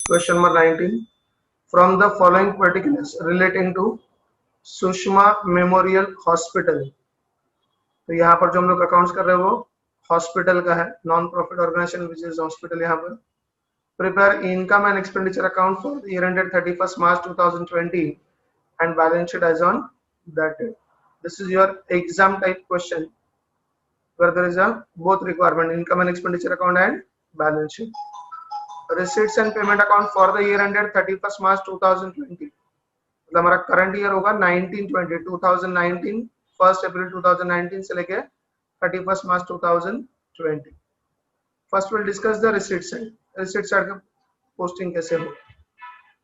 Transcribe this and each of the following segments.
Question number 19, from the following particulars relating to Sushma memorial hospital. तो यहाँ पर जो हम लोग अकाउंट्स कर रहे हैं वो हॉस्पिटल का है, non profit organisation which is hospital. यहाँ पर prepare income and expenditure account for the year ended 31st March 2020 and balance sheet as on that date. This is your exam type question where there is a both requirement, income and expenditure account and balance sheet. Receipts and payment account for the year ended 31st March 2020, मतलब हमारा current year होगा 1920 2019 1 अप्रैल 2019 से लेके 31st March 2020। First will discuss the receipt side. Receipt side का posting कैसे हो।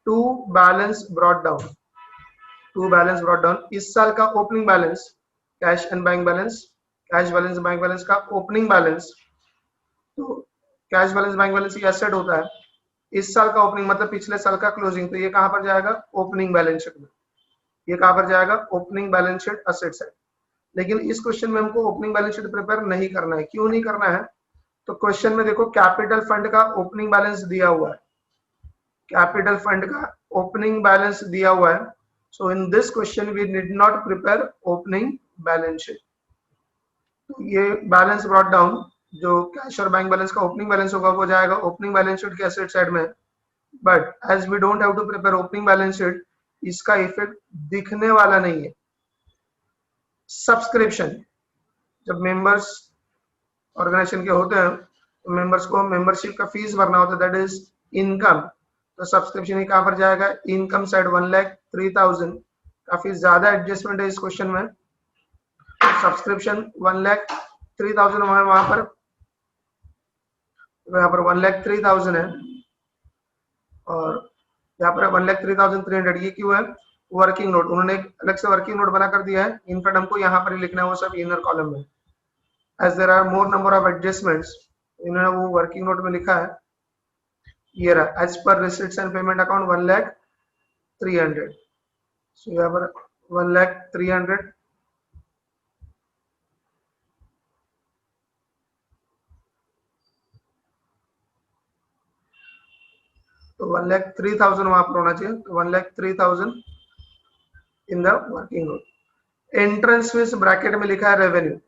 To balance brought down, to balance brought down. इस साल का opening balance cash and bank balance, cash balance bank balance का ओपनिंग बैलेंस, तो cash balance bank balance ये asset होता है। इस साल का ओपनिंग मतलब पिछले साल का क्लोजिंग, तो ये कहां पर जाएगा ओपनिंग बैलेंस शीट में। ये कहां पर जाएगा opening balance sheet asset side. लेकिन इस क्वेश्चन में हमको ओपनिंग बैलेंस शीट प्रिपेयर नहीं करना है। क्यों नहीं करना है, तो क्वेश्चन में देखो कैपिटल फंड का ओपनिंग बैलेंस दिया हुआ है, कैपिटल फंड का ओपनिंग बैलेंस दिया हुआ है। So in this question we need not prepare opening balance sheet. तो ये बैलेंस ब्रॉट डाउन जो कैश और बैंक बैलेंस का ओपनिंग बैलेंस होगा वो जाएगा ओपनिंग बैलेंस शीट के एसेट साइड में। But as we don't have to prepare opening balance sheet, इसका इफेक्ट दिखने वाला नहीं है। सब्सक्रिप्शन, जब मेंबर्स ऑर्गेनाइजेशन के होते हैं तो मेंबर्स को मेंबरशिप का फीस भरना होता है, दैट इज इनकम। तो सब्सक्रिप्शन ही कहां पर जाएगा इनकम साइड 1,03,000। काफी ज्यादा एडजस्टमेंट है इस क्वेश्चन में। सब्सक्रिप्शन 1,03,000 वहां पर, यहाँ पर 1,03,000 है और यहाँ पर 1,03,300। ये क्यों है, वर्किंग नोट, उन्होंने एक अलग से वर्किंग नोट बना कर दिया है। इनफैक्ट हमको यहाँ पर ही लिखना है वो सब इनर कॉलम में। As there are more number of adjustments, इन्होंने वो वर्किंग नोट में लिखा है। ये रहा as per receipts and payment account 1,03,000। So यहाँ पर 1,03,000 तो 1,03,000 वहां पर होना चाहिए। तो 1,03,000 in the working note. Entrance fees bracket में लिखा है रेवेन्यू,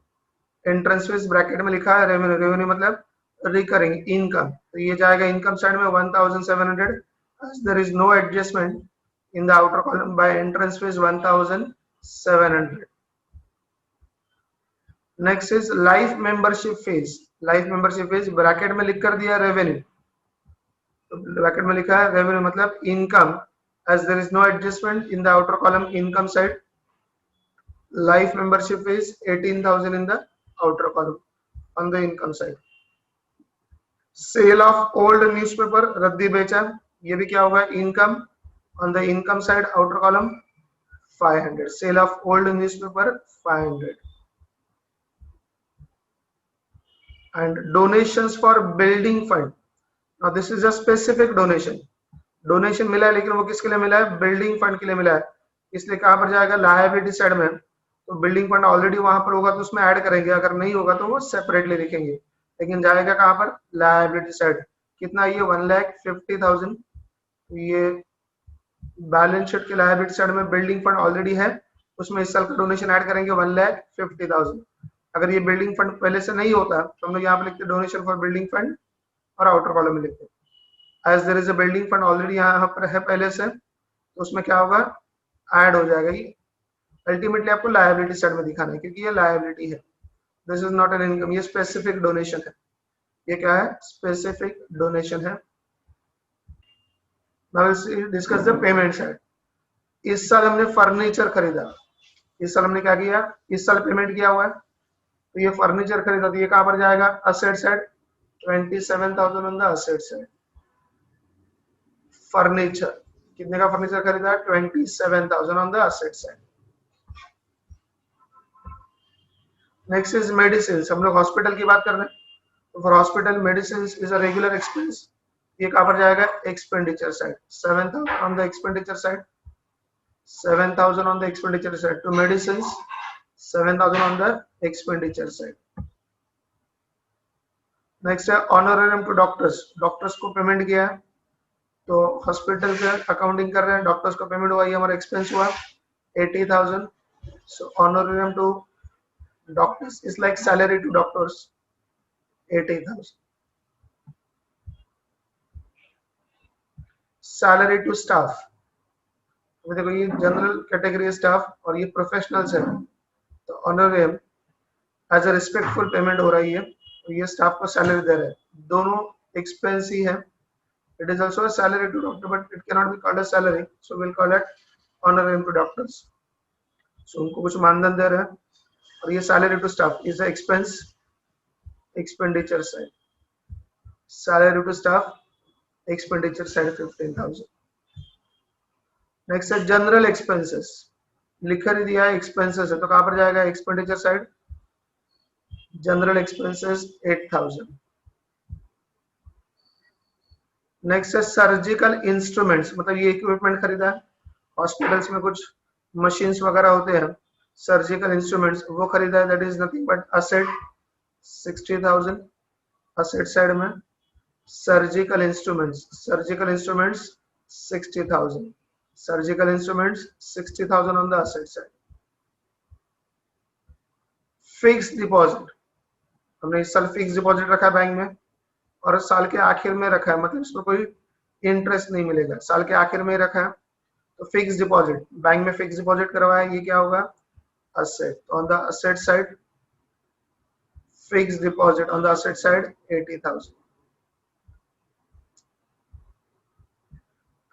एंट्रेंस फीस ब्रैकेट में लिखा है रेवेन्यू, रेवेन्यू मतलब रिकरिंग इनकम। तो ये जाएगा इनकम साइड में 1,700 as there is no adjustment in the outer column by entrance fees 1,700। Next is life membership fees. Life membership fees bracket में लिख कर दिया रेवेन्यू, तो ब्रैकेट में लिखा है रेवेन्यू मतलब income as there is no adjustment in the outer column income side। life membership fees 18,000 in the outer column on the income side। Sale of old newspaper, रद्दी बेचा, ये भी क्या होगा income on the income side outer column 500। Sale of old newspaper 500। and donations for building fund, now this is a specific donation। Donation मिला है लेकिन वो किसके लिए मिला है, बिल्डिंग फंड के लिए मिला है। इसलिए कहां पर जाएगा लायबिलिटी साइड में। तो बिल्डिंग फंड ऑलरेडी वहां पर होगा तो उसमें ऐड करेंगे, अगर नहीं होगा तो वो सेपरेटली लिखेंगे। लेकिन जाएगा कहां पर लायबिलिटी साइड। कितना ये 1,50,000। ये बैलेंस शीट के लायबिलिटी साइड में बिल्डिंग फंड ऑलरेडी है, उसमें इस साल का डोनेशन ऐड करेंगे 1,50,000। अगर ये बिल्डिंग फंड पहले से नहीं होता तो हम लोग यहाँ पे लिखते डोनेशन फॉर बिल्डिंग फंड और आउटर कॉलम में लिखते। As there is a building fund already यहाँ पर है पहले से, तो उसमें क्या होगा ऐड हो जाएगा। ये अल्टीमेटली आपको लायबिलिटी साइड में दिखाना है क्योंकि ये लायबिलिटी है, this is not an income. ये स्पेसिफिक डोनेशन है, ये क्या है स्पेसिफिक डोनेशन है। Now let's discuss the payment side. इस साल हमने फर्नीचर खरीदा, इस साल हमने क्या किया, इस साल पेमेंट किया हुआ है, तो ये फर्नीचर खरीदा, तो ये कहां पर जाएगा asset side 27,000 on the asset side. Furniture, कितने का फर्नीचर खरीदा, 27,000 on the asset side. Next is medicine. हम लोग हॉस्पिटल की बात कर रहे हैं, तो for hospital medicine is a regular expense, ये कहां पर जाएगा expenditure side 7,000 on the expenditure side. 7,000 on the expenditure side to medicines, 7,000 on the expenditure side। Next है ऑनरेरियम टू डॉक्टर्स, डॉक्टर्स को पेमेंट किया है तो हॉस्पिटल से अकाउंटिंग कर रहे हैं, डॉक्टर्स को पेमेंट हुआ, ये हमारा एक्सपेंस हुआ 80,000. So honorarium to doctors is like salary to doctors 80,000. Salary to staff, देखो ये जनरल कैटेगरी स्टाफ और ये प्रोफेशनल्स है, तो honorarium as a respectful payment हो रही है, तो ये स्टाफ को सैलरी दे रहे हैं, दोनों एक्सपेंस ही है. It is also a salary to doctor, but it cannot be called a salary, so we'll call it honorarium to doctors. So उनको कुछ मानधन दे रहे हैं, और ये salary to staff is the expense, expenditure side. Salary to staff, expenditure side 15,000. Next है general expenses. लिखा नहीं दिया है expenses है, तो कहाँ पर जाएगा expenditure side? General expenses 8,000. Next है सर्जिकल इंस्ट्रूमेंट्स, मतलब ये इक्विपमेंट खरीदा है, हॉस्पिटल्स में कुछ मशीन्स वगैरह होते हैं, सर्जिकल इंस्ट्रूमेंट्स वो खरीदा है, that is nothing but asset 60,000. Asset side में surgical instruments 60,000. Surgical instruments 60,000 on the asset side. Fix deposit, हमने इस साल फिक्स डिपॉजिट रखा है बैंक में, और साल के आखिर में रखा है, मतलब इसमें कोई इंटरेस्ट नहीं मिलेगा, साल के आखिर में रखा है, तो फिक्स डिपॉजिट बैंक में फिक्स डिपॉजिट करवाया, ये क्या होगा asset. On the asset side fix deposit on the asset side 80,000.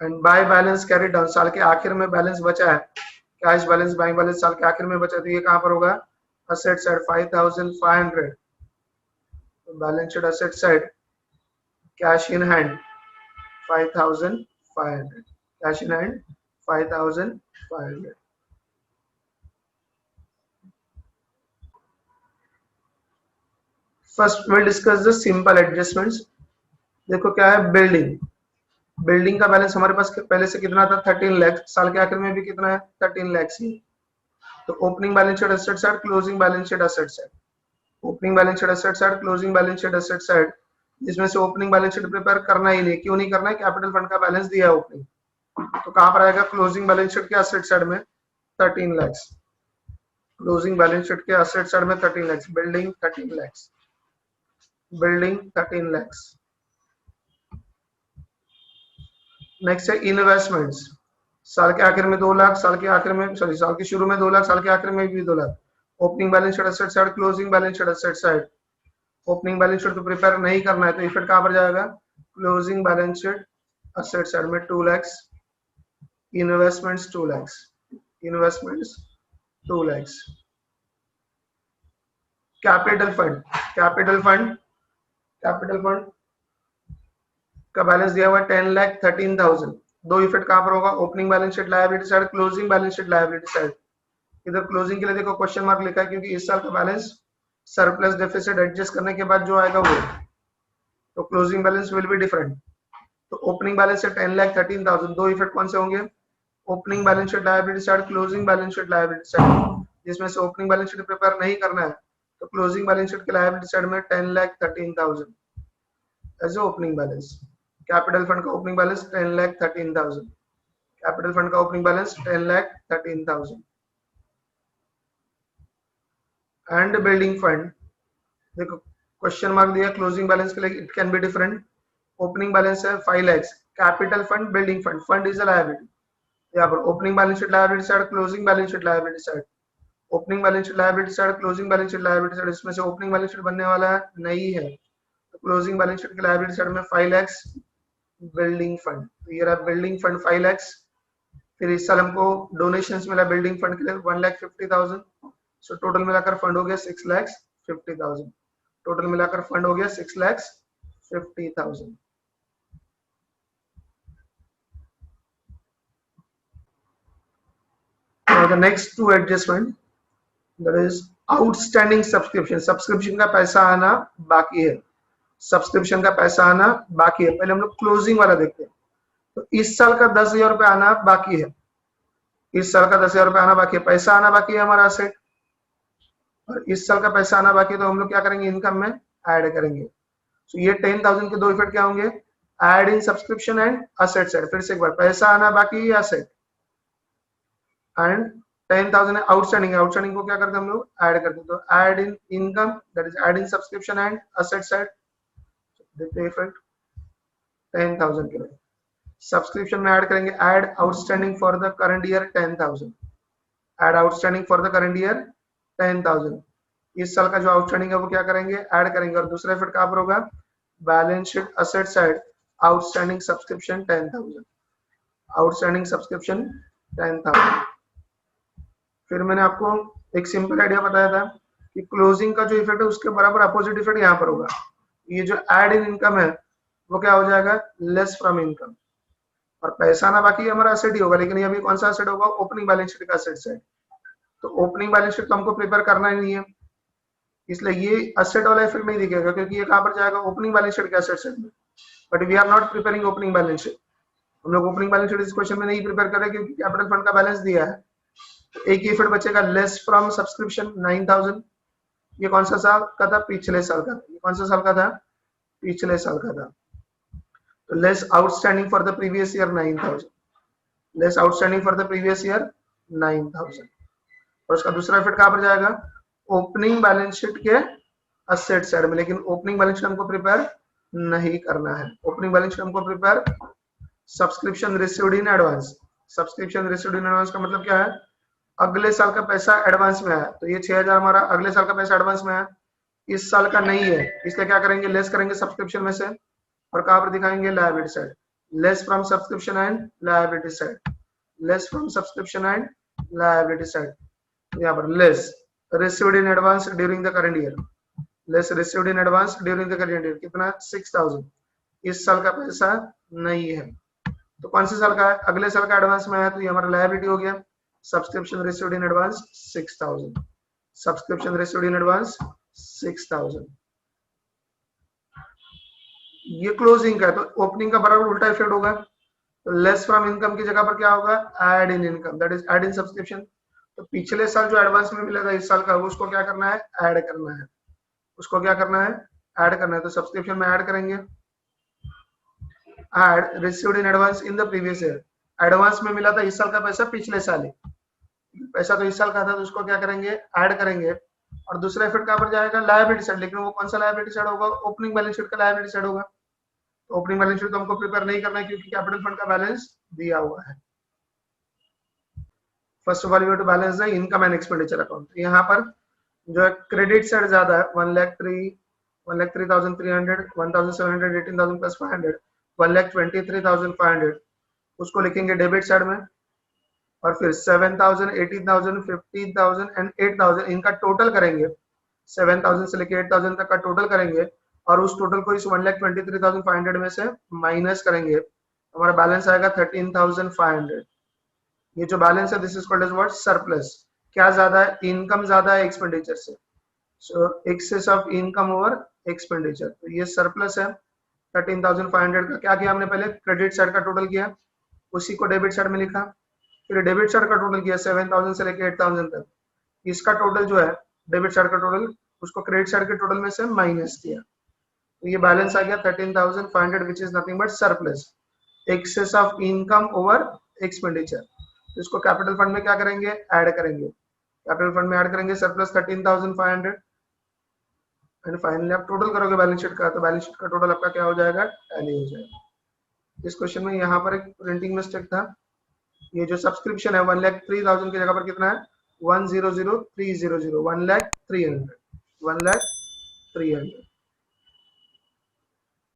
And by balance carry down, साल के आखिर में बैलेंस बचा है, कैश बैलेंस बैंक बैलेंस साल के आखिर में बचा, तो ये कहां पर होगा asset side 5,500. Balance sheet asset side cash in hand 5,500. cash in hand 5,500. first we'll discuss the simple adjustments. देखो क्या है, बिल्डिंग का बैलेंस हमारे पास पहले से कितना था 13 लाख, साल के आखिर में भी कितना है 13 लाख ही. तो opening balance sheet asset side, closing balance sheet asset side. Opening balance sheet asset side, closing balance sheet asset side, जिसमें से ओपनिंग बैलेंस शीट प्रिपेयर करना ही नहीं, क्यों नहीं करना है, कैपिटल फंड का बैलेंस दिया है ओपनिंग, तो कहां पर आएगा क्लोजिंग बैलेंस शीट के एसेट साइड में 13 लाख. क्लोजिंग बैलेंस शीट के एसेट साइड में 13 lakh, building 13 lakh, building 13 lakh. Next है इन्वेस्टमेंट्स, साल के आखिर में 2 लाख, साल के आखिर में साल के शुरू में 2 लाख, साल के आखिर में भी 2 lakh. Opening balance sheet asset side, closing balance sheet asset side. Opening balance sheet तो प्रिपेयर नहीं करना है, तो इफेक्ट कहां पर जाएगा closing balance sheet asset side में 2 lakh. Investments 2 lakh, investments 2 lakh. Capital fund, capital fund का बैलेंस दिया हुआ 10,13,000. दो इफेक्ट कहां पर होगा, opening balance sheet liability side, closing balance sheet liability side. इधर क्लोजिंग के लिए देखो क्वेश्चन मार्क लिखा है, क्योंकि इस साल का बैलेंस सरप्लस डेफिसिट एडजस्ट करने के बाद जो आएगा वो, तो closing balance will be different. तो ओपनिंग बैलेंस से 10,13,000, दो इफेक्ट कौन से होंगे, opening balance sheet liability side, closing balance sheet liability side. जिसमें से ओपनिंग बैलेंस शीट प्रिपेयर नहीं करना है, तो क्लोजिंग बैलेंस शीट के लायबिलिटी साइड में 10,13,000 as opening balance. Capital fund का ओपनिंग बैलेंस 10,13,000, कैपिटल फंड का opening balance 10,13,000. And building fund, देखो क्वेश्चन मार्क दिया क्लोजिंग बैलेंस के लिए, it can be different. Opening balance है 5 lakh, capital fund, building fund, fund is a liability. यहाँ पर opening balance sheet liability side, closing balance sheet liability side. Opening balance sheet liability side, closing balance sheet liability side, इसमें से opening balance sheet बनने वाला नहीं है, तो closing balance sheet की लायबिलिटी साइड में 5 लाख बिल्डिंग फंड. तो ये रहा बिल्डिंग फंड 5 लाख. फिर इस साल हमको डोनेशंस मिला बिल्डिंग फंड के लिए 1,50,000. सो टोटल मिलाकर फंड हो गया 6,50,000. टोटल मिलाकर फंड हो गया 6,50,000. Now the next two adjustment, that is outstanding subscription. Subscription का पैसा आना बाकी है, सब्सक्रिप्शन का पैसा आना बाकी है. पहले हम लोग क्लोजिंग वाला देखते हैं. तो इस साल का 10,000 रुपये आना बाकी है, इस साल का 10,000 रुपये आना बाकी है, पैसा आना बाकी है हमारा सेट, और इस साल का पैसा आना बाकी है, तो हम लोग क्या करेंगे इनकम में ऐड करेंगे. तो ये 10,000 के दो इफेक्ट क्या होंगे, add in subscription and asset side, फिर से एक बार पैसा आना बाकी है असेट, एंड 10,000 है आउटस्टैंडिंग, आउटस्टैंडिंग को क्या करते हैं हम लोग ऐड करते हैं, तो add in income that is add in subscription and asset side, देखते हैं इफेक्ट 10,000 के लिए सब्सक्रिप्शन में ऐड करेंगे, add outstanding for the current year 10,000, add outstanding for the current year 10,000, इस साल का जो आउटस्टैंडिंग है वो क्या करेंगे ऐड करेंगे, और दूसरा इफेक्ट कहां पर होगा balance sheet asset side outstanding subscription 10,000, outstanding subscription 10,000। फिर मैंने आपको एक सिंपल आइडिया बताया था कि क्लोजिंग का जो इफेक्ट है उसके बराबर अपोजिट इफेक्ट यहाँ पर होगा, ये जो ऐड इन इनकम है वो क्या हो जाएगा लेस फ्रॉम इनकम, और पैसा ना बाकी हमारा असेट ही होगा, लेकिन ये अभी कौन सा असेट होगा ओपनिंग बैलेंस शीट का असेट साइड, तो ओपनिंग बैलेंस शीट तो हमको प्रिपेयर करना ही नहीं है, इसलिए ये असेट वाला इफेक्ट नहीं दिखेगा क्योंकि ये कहां पर जाएगा ओपनिंग बैलेंस शीट के असेट साइड में, but we are not preparing opening balance sheet, हम लोग ओपनिंग बैलेंस शीट इस क्वेश्चन में नहीं प्रिपेयर कर रहे क्योंकि कैपिटल फंड का बैलेंस दिया है, तो एक ही इफेक्ट बचेगा लेस फ्रॉम सब्सक्रिप्शन 9,000, ये कौन सा साल का था पिछले साल का, ये कौन सा साल का था पिछले साल का था, तो less outstanding for the previous year 9,000, less outstanding for the previous year 9,000, और उसका दूसरा इफेक्ट कहां पर जाएगा ओपनिंग बैलेंस शीट के असेट साइड में, लेकिन ओपनिंग बैलेंस शीट हमको प्रिपेयर नहीं करना है, ओपनिंग बैलेंस शीट हमको prepare subscription received in advance, subscription received in advance का मतलब क्या है अगले साल का पैसा एडवांस में आया, तो ये 6,000 हमारा अगले साल का पैसा एडवांस में आया, इस साल का नहीं है, इसलिए क्या करेंगे लेस करेंगे सब्सक्रिप्शन में से, और कहां पर दिखाएंगे liability side, less from subscription and liability side, less from subscription and liability side, यहाँ पर less received in advance during the current year, less received in advance during the current year कितना 6,000, इस साल का पैसा नहीं है, तो कौन से साल का है अगले साल का एडवांस में आया, तो ये हमारा लायबिलिटी हो गया, subscription received in advance 6,000, subscription received in advance 6,000, ये क्लोजिंग का है, तो ओपनिंग का बराबर उल्टा इफेक्ट होगा, तो लेस फ्रॉम इनकम की जगह पर क्या होगा add in income that is add in subscription, तो पिछले साल जो एडवांस में मिला था इस साल का उसको क्या करना है ऐड करना है, उसको क्या करना है ऐड करना है, तो सब्सक्रिप्शन में ऐड करेंगे, add received in advance in the previous year, advance में मिला था इस साल का पैसा पिछले साल ही, पैसा तो इस साल का था तो उसको क्या करेंगे ऐड करेंगे, और दूसरा इफेक्ट कहां पर जाएगा लायबिलिटी साइड, लेकिन वो कौन सा लायबिलिटी साइड होगा ओपनिंग बैलेंस शीट का लायबिलिटी साइड होगा, तो ओपनिंग बैलेंस शीट तो हमको प्रिपेयर नहीं करना है क्योंकि कैपिटल फंड का बैलेंस दिया हुआ है। First of all you to balance the income and expenditure account, यहाँ पर जो है क्रेडिट साइड ज्यादा है 1,03,300 1,700 18,000 प्लस 500 1,23,500, उसको लिखेंगे डेबिट साइड में, और फिर 7,000 18,000 15,000 एंड 8,000 इनका टोटल करेंगे, 7,000 से लेके 8,000 तक का टोटल करेंगे, और उस टोटल को इस 1,23,500 में से माइनस करेंगे, हमारा बैलेंस आएगा 13,500, ये जो बैलेंस है this is called as what surplus, क्या ज्यादा है इनकम ज्यादा है एक्सपेंडिचर से, so excess of income over expenditure, तो ये सरप्लस है 13,500 का, क्या किया हमने पहले क्रेडिट साइड का टोटल किया उसी को डेबिट साइड में लिखा, फिर डेबिट साइड का टोटल किया 7,000 से लेके 8,000 तक, इसका टोटल जो है डेबिट साइड का टोटल उसको क्रेडिट साइड के टोटल में से माइनस किया, तो ये बैलेंस आ गया 13,500 which is nothing but surplus, excess of income over expenditure, तो इसको कैपिटल फंड में क्या करेंगे ऐड करेंगे, कैपिटल फंड में ऐड करेंगे सरप्लस 13,500, एंड फाइनली आप टोटल करोगे बैलेंस शीट का, तो बैलेंस शीट का टोटल आपका क्या हो जाएगा टैली हो जाएगा। इस क्वेश्चन में यहाँ पर एक प्रिंटिंग मिस्टेक था, ये जो सब्सक्रिप्शन है 1,03,000 की जगह पर कितना है 1,00,300 1,03,300